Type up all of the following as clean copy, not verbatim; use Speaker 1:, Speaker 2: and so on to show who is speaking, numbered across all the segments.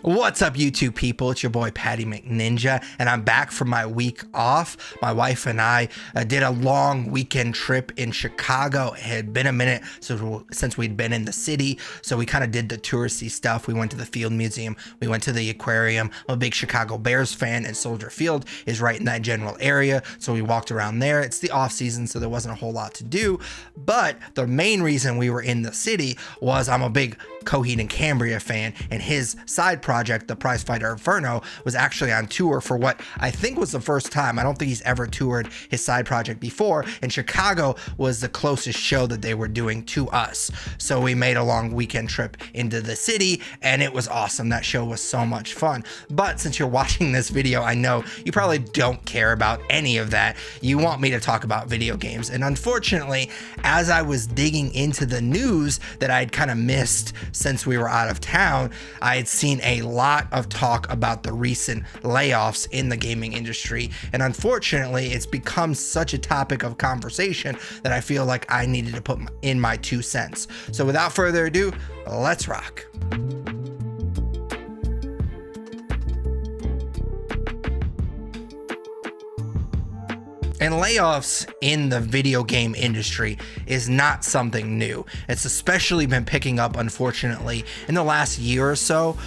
Speaker 1: What's up, YouTube people? It's your boy Patty McNinja, and I'm back from my week off. My wife and I did a long weekend trip in Chicago. It had been a minute since we'd been in the city, so we kind of did the touristy stuff. We went to the Field Museum, we went to the aquarium. I'm a big Chicago Bears fan, and Soldier Field is right in that general area, so we walked around there. It's the off season, so there wasn't a whole lot to do, but the main reason we were in the city was I'm a big Coheed and Cambria fan, and his side project, the Prizefighter Inferno, was actually on tour for what I think was the first time. I don't think he's ever toured his side project before, and Chicago was the closest show that they were doing to us. So we made a long weekend trip into the city, and it was awesome. That show was so much fun. But since you're watching this video, I know you probably don't care about any of that. You want me to talk about video games, and unfortunately, as I was digging into the news that I'd kind of missed since we were out of town, I had seen a lot of talk about the recent layoffs in the gaming industry, and unfortunately it's become such a topic of conversation that I feel like I needed to put in my 2 cents. So without further ado, let's rock. And layoffs in the video game industry is not something new. It's especially been picking up, unfortunately, in the last year or so,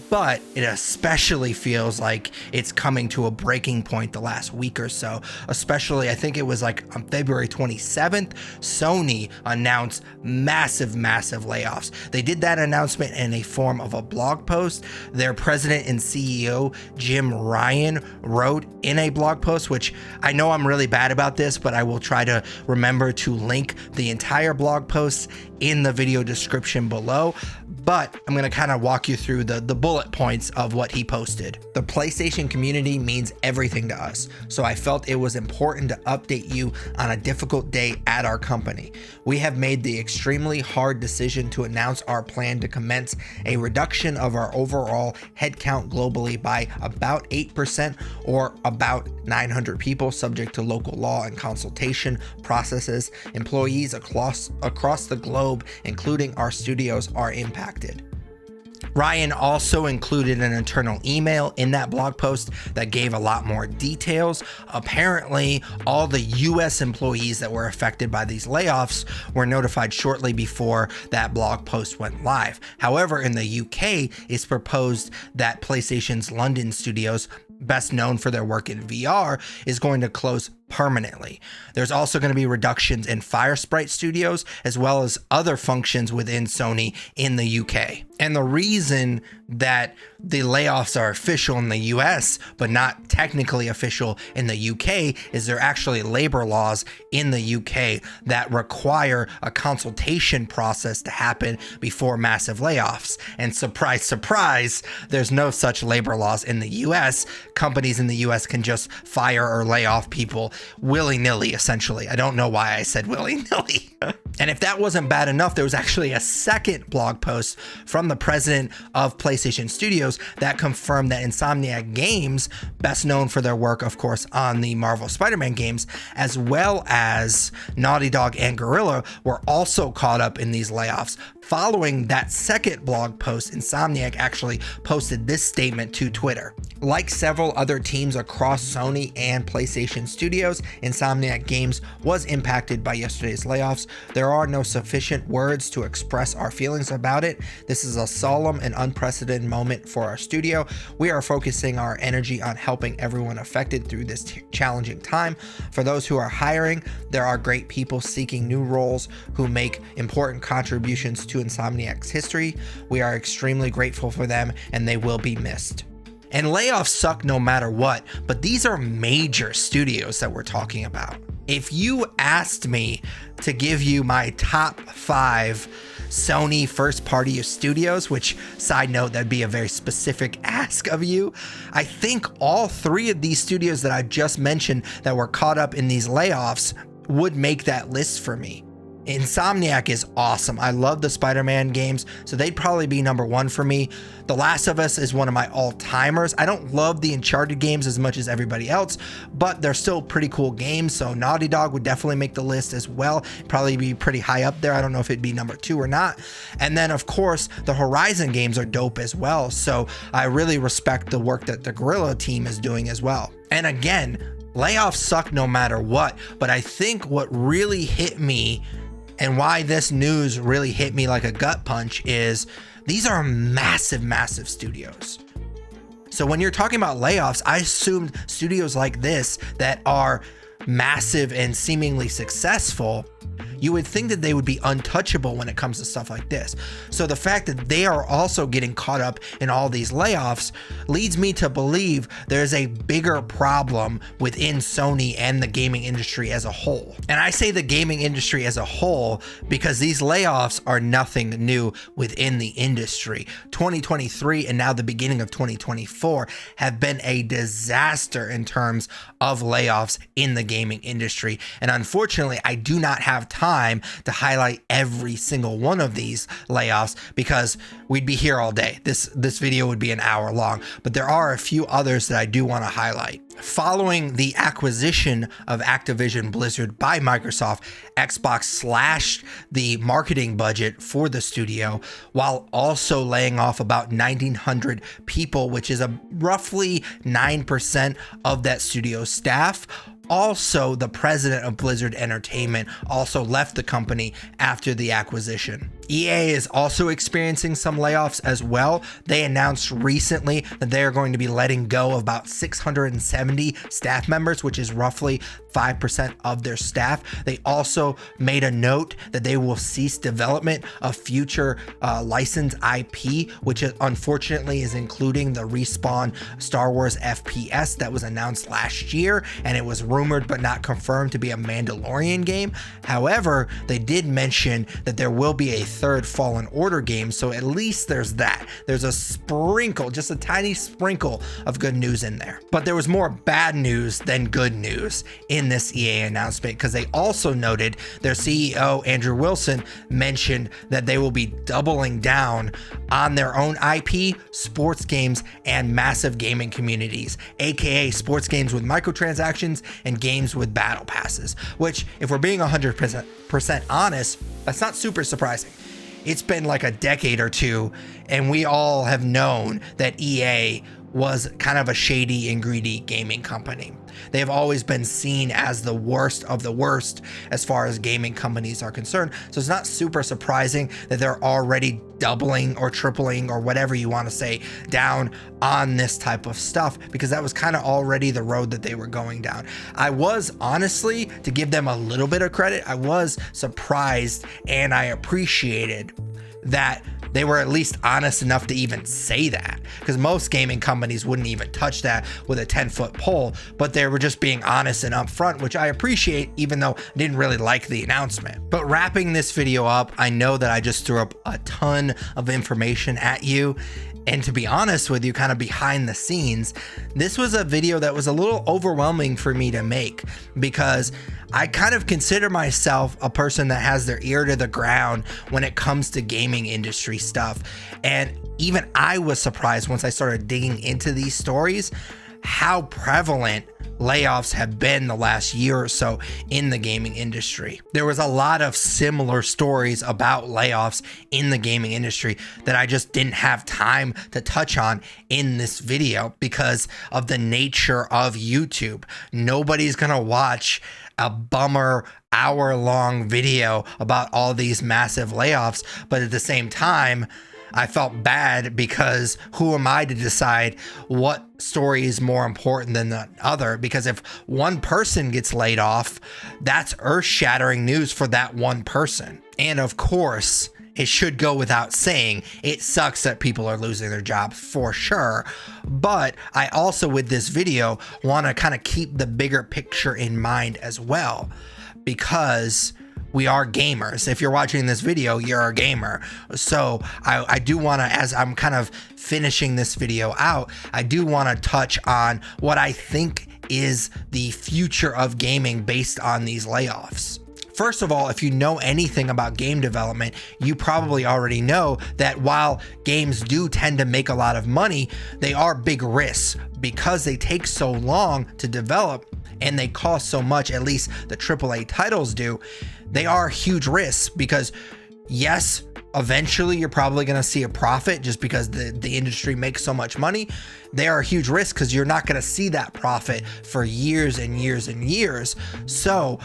Speaker 1: but it especially feels like it's coming to a breaking point the last week or so. Especially, I think it was like on February 27th, Sony announced massive layoffs. They did that announcement in a form of a blog post. Their president and CEO, Jim Ryan, wrote in a blog post, which I know I'm really bad about this, but I will try to remember to link the entire blog post in the video description below. But I'm going to kind of walk you through the bullet points of what he posted. The PlayStation community means everything to us, so I felt it was important to update you on a difficult day at our company. We have made the extremely hard decision to announce our plan to commence a reduction of our overall headcount globally by about 8%, or about 900 people, subject to local law and consultation processes. Employees across the globe, including our studios, are impacted. Ryan also included an internal email in that blog post that gave a lot more details. Apparently, all the US employees that were affected by these layoffs were notified shortly before that blog post went live. However, in the UK, it's proposed that PlayStation's London studios, best known for their work in VR, is going to close permanently. There's also going to be reductions in Firesprite Studios, as well as other functions within Sony in the UK. And the reason that the layoffs are official in the US, but not technically official in the UK, is there are actually labor laws in the UK that require a consultation process to happen before massive layoffs. And surprise, surprise, there's no such labor laws in the US. Companies in the US can just fire or lay off people willy-nilly, essentially. I don't know why I said willy-nilly. And if that wasn't bad enough, there was actually a second blog post from the president of PlayStation Studios that confirmed that Insomniac Games, best known for their work, of course, on the Marvel Spider-Man games, as well as Naughty Dog and Guerrilla, were also caught up in these layoffs. Following that second blog post, Insomniac actually posted this statement to Twitter. Like several other teams across Sony and PlayStation Studios, Insomniac Games was impacted by yesterday's layoffs. There are no sufficient words to express our feelings about it. This is a solemn and unprecedented moment for our studio. We are focusing our energy on helping everyone affected through this challenging time. For those who are hiring, there are great people seeking new roles who make important contributions to Insomniac's history. We are extremely grateful for them, and they will be missed. And layoffs suck no matter what, but these are major studios that we're talking about. If you asked me to give you my top 5 Sony first party studios, which, side note, that'd be a very specific ask of you, I think all 3 of these studios that I just mentioned that were caught up in these layoffs would make that list for me. Insomniac is awesome. I love the Spider-Man games, so they'd probably be number one for me. The Last of Us is one of my all-timers. I don't love the Uncharted games as much as everybody else, but they're still pretty cool games, so Naughty Dog would definitely make the list as well. Probably be pretty high up there. I don't know if it'd be number 2 or not. And then, of course, the Horizon games are dope as well, so I really respect the work that the Guerrilla team is doing as well. And again, layoffs suck no matter what, but I think what really hit me and why this news really hit me like a gut punch is these are massive studios. So when you're talking about layoffs, I assumed studios like this that are massive and seemingly successful, you would think that they would be untouchable when it comes to stuff like this. So the fact that they are also getting caught up in all these layoffs leads me to believe there's a bigger problem within Sony and the gaming industry as a whole. And I say the gaming industry as a whole because these layoffs are nothing new within the industry. 2023 and now the beginning of 2024 have been a disaster in terms of layoffs in the gaming industry. And unfortunately, I do not have time to highlight every single one of these layoffs because we'd be here all day. This video would be an hour long, but there are a few others that I do want to highlight. Following the acquisition of Activision Blizzard by Microsoft, Xbox slashed the marketing budget for the studio while also laying off about 1,900 people, which is roughly 9% of that studio's staff. Also, the president of Blizzard Entertainment also left the company after the acquisition. EA is also experiencing some layoffs as well. They announced recently that they are going to be letting go of about 670 staff members, which is roughly 5% of their staff. They also made a note that they will cease development of future licensed IP, which unfortunately is including the Respawn Star Wars FPS that was announced last year, and it was rumored but not confirmed to be a Mandalorian game. However, they did mention that there will be a third Fallen Order game, so at least there's that. There's a sprinkle, just a tiny sprinkle of good news in there. But there was more bad news than good news in this EA announcement because they also noted their CEO, Andrew Wilson, mentioned that they will be doubling down on their own IP, sports games, and massive gaming communities, aka sports games with microtransactions and games with battle passes, which, if we're being 100% honest, that's not super surprising. It's been like a decade or two, and we all have known that EA was kind of a shady and greedy gaming company. They have always been seen as the worst of the worst as far as gaming companies are concerned. So it's not super surprising that they're already doubling or tripling or whatever you want to say down on this type of stuff, because that was kind of already the road that they were going down. I was, honestly, to give them a little bit of credit, I was surprised and I appreciated that they were at least honest enough to even say that, because most gaming companies wouldn't even touch that with a 10-foot pole, but they were just being honest and upfront, which I appreciate, even though I didn't really like the announcement. But wrapping this video up, I know that I just threw up a ton of information at you. And to be honest with you, kind of behind the scenes, this was a video that was a little overwhelming for me to make, because I kind of consider myself a person that has their ear to the ground when it comes to gaming industry stuff. And even I was surprised once I started digging into these stories how prevalent layoffs have been the last year or so in the gaming industry. There was a lot of similar stories about layoffs in the gaming industry that I just didn't have time to touch on in this video because of the nature of YouTube. Nobody's gonna watch a bummer hour-long video about all these massive layoffs, but at the same time, I felt bad because who am I to decide what story is more important than the other? Because if one person gets laid off, that's earth-shattering news for that one person. And of course, it should go without saying, it sucks that people are losing their jobs for sure. But I also, with this video, want to kind of keep the bigger picture in mind as well, because we are gamers. If you're watching this video, you're a gamer. So I do want to, as I'm kind of finishing this video out, I do want to touch on what I think is the future of gaming based on these layoffs. First of all, if you know anything about game development, you probably already know that while games do tend to make a lot of money, they are big risks because they take so long to develop and they cost so much, at least the AAA titles do. They are huge risks because yes, eventually you're probably going to see a profit just because the industry makes so much money. They are a huge risk because you're not going to see that profit for years and years and years. So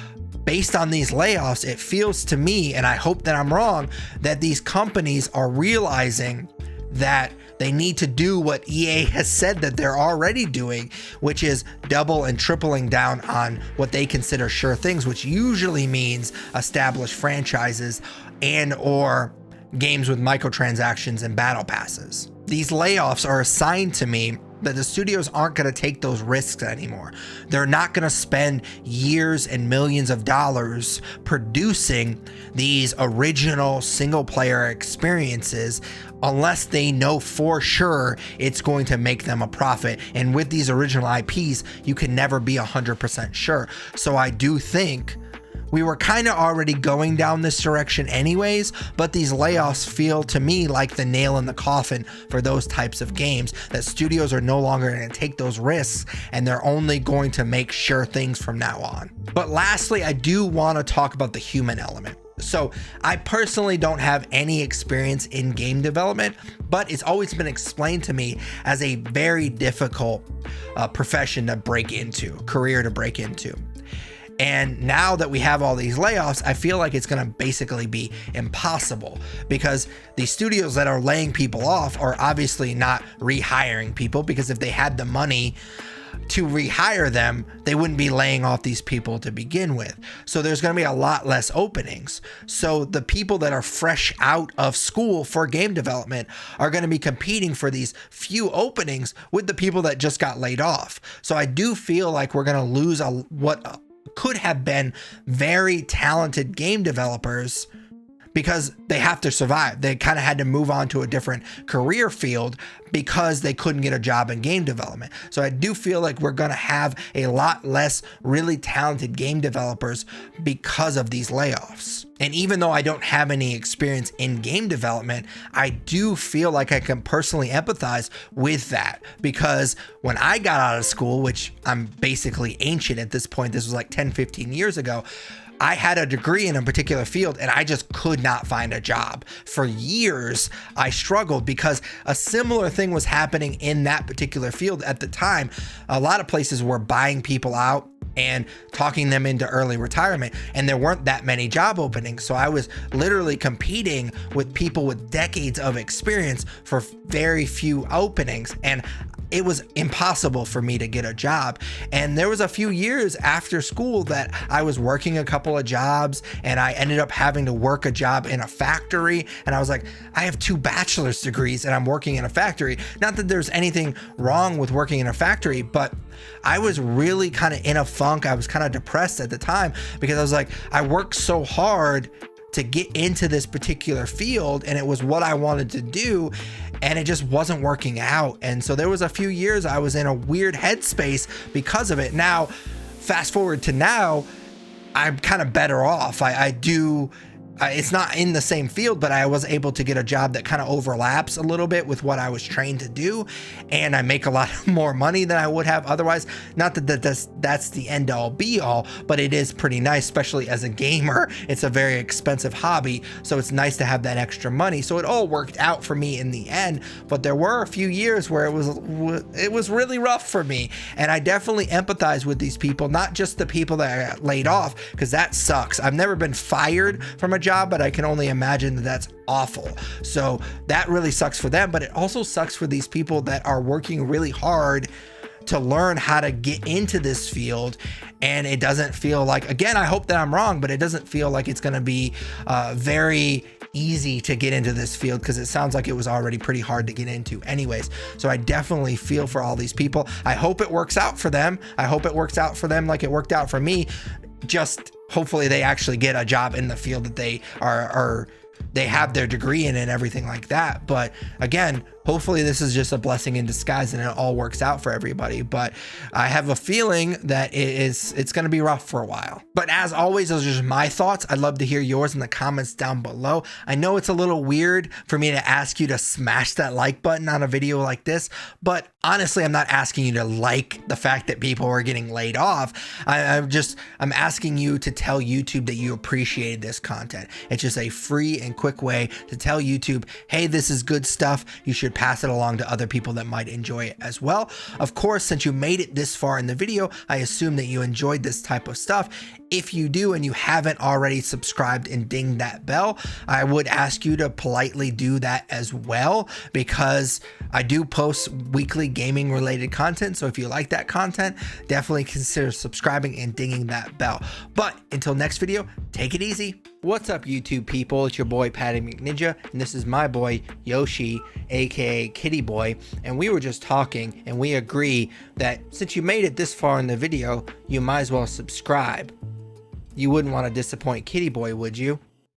Speaker 1: based on these layoffs, it feels to me, and I hope that I'm wrong, that these companies are realizing that they need to do what EA has said that they're already doing, which is double and tripling down on what they consider sure things, which usually means established franchises and or games with microtransactions and battle passes. These layoffs are a sign to me that the studios aren't going to take those risks anymore. They're not going to spend years and millions of dollars producing these original single player experiences unless they know for sure it's going to make them a profit. And with these original IPs, you can never be 100% sure. So I do think we were kind of already going down this direction anyways, but these layoffs feel to me like the nail in the coffin for those types of games, that studios are no longer going to take those risks and they're only going to make sure things from now on. But lastly, I do want to talk about the human element. So I personally don't have any experience in game development, but it's always been explained to me as a very difficult profession to break into, career to break into. And now that we have all these layoffs, I feel like it's going to basically be impossible because the studios that are laying people off are obviously not rehiring people, because if they had the money to rehire them, they wouldn't be laying off these people to begin with. So there's going to be a lot less openings. So the people that are fresh out of school for game development are going to be competing for these few openings with the people that just got laid off. So I do feel like we're going to lose what could have been very talented game developers because they have to survive. They kind of had to move on to a different career field because they couldn't get a job in game development. So I do feel like we're going to have a lot less really talented game developers because of these layoffs. And even though I don't have any experience in game development, I do feel like I can personally empathize with that, because when I got out of school, which I'm basically ancient at this point, this was like 10, 15 years ago, I had a degree in a particular field and I just could not find a job. For years, I struggled because a similar thing was happening in that particular field at the time. A lot of places were buying people out and talking them into early retirement, and there weren't that many job openings. So I was literally competing with people with decades of experience for very few openings, and it was impossible for me to get a job. And there was a few years after school that I was working a couple of jobs, and I ended up having to work a job in a factory. And I was like, I have 2 bachelor's degrees and I'm working in a factory. Not that there's anything wrong with working in a factory, but I was really kind of in a funk. I was kind of depressed at the time because I was like, I worked so hard to get into this particular field and it was what I wanted to do, and it just wasn't working out. And so there was a few years I was in a weird headspace because of it. Now, fast forward to now, I'm kind of better off. It's not in the same field, but I was able to get a job that kind of overlaps a little bit with what I was trained to do. And I make a lot more money than I would have otherwise. Not that that's the end all be all, but it is pretty nice, especially as a gamer. It's a very expensive hobby, so it's nice to have that extra money. So it all worked out for me in the end, but there were a few years where it was really rough for me. And I definitely empathize with these people, not just the people that got laid off, because that sucks. I've never been fired from a job, but I can only imagine that that's awful. So that really sucks for them, but it also sucks for these people that are working really hard to learn how to get into this field. And it doesn't feel like, again, I hope that I'm wrong, but it doesn't feel like it's going to be very easy to get into this field, because it sounds like it was already pretty hard to get into anyways. So I definitely feel for all these people. I hope it works out for them. I hope it works out for them like it worked out for me. Just hopefully they actually get a job in the field that they have their degree in and everything like that. But again, hopefully this is just a blessing in disguise and it all works out for everybody. But I have a feeling that it's going to be rough for a while. But as always, those are just my thoughts. I'd love to hear yours in the comments down below. I know it's a little weird for me to ask you to smash that like button on a video like this, but honestly, I'm not asking you to like the fact that people are getting laid off. I'm asking you to tell YouTube that you appreciated this content. It's just a free and quick way to tell YouTube, hey, this is good stuff. You should pass it along to other people that might enjoy it as well. Of course, since you made it this far in the video, I assume that you enjoyed this type of stuff. If you do and you haven't already subscribed and dinged that bell, I would ask you to politely do that as well, because I do post weekly gaming related content. So if you like that content, definitely consider subscribing and dinging that bell. But until next video, take it easy. What's up, YouTube people? It's your boy Patty McNinja, and this is my boy Yoshi, aka Kitty Boy, and we were just talking and we agree that since you made it this far in the video, you might as well subscribe. You wouldn't want to disappoint Kitty Boy, would you?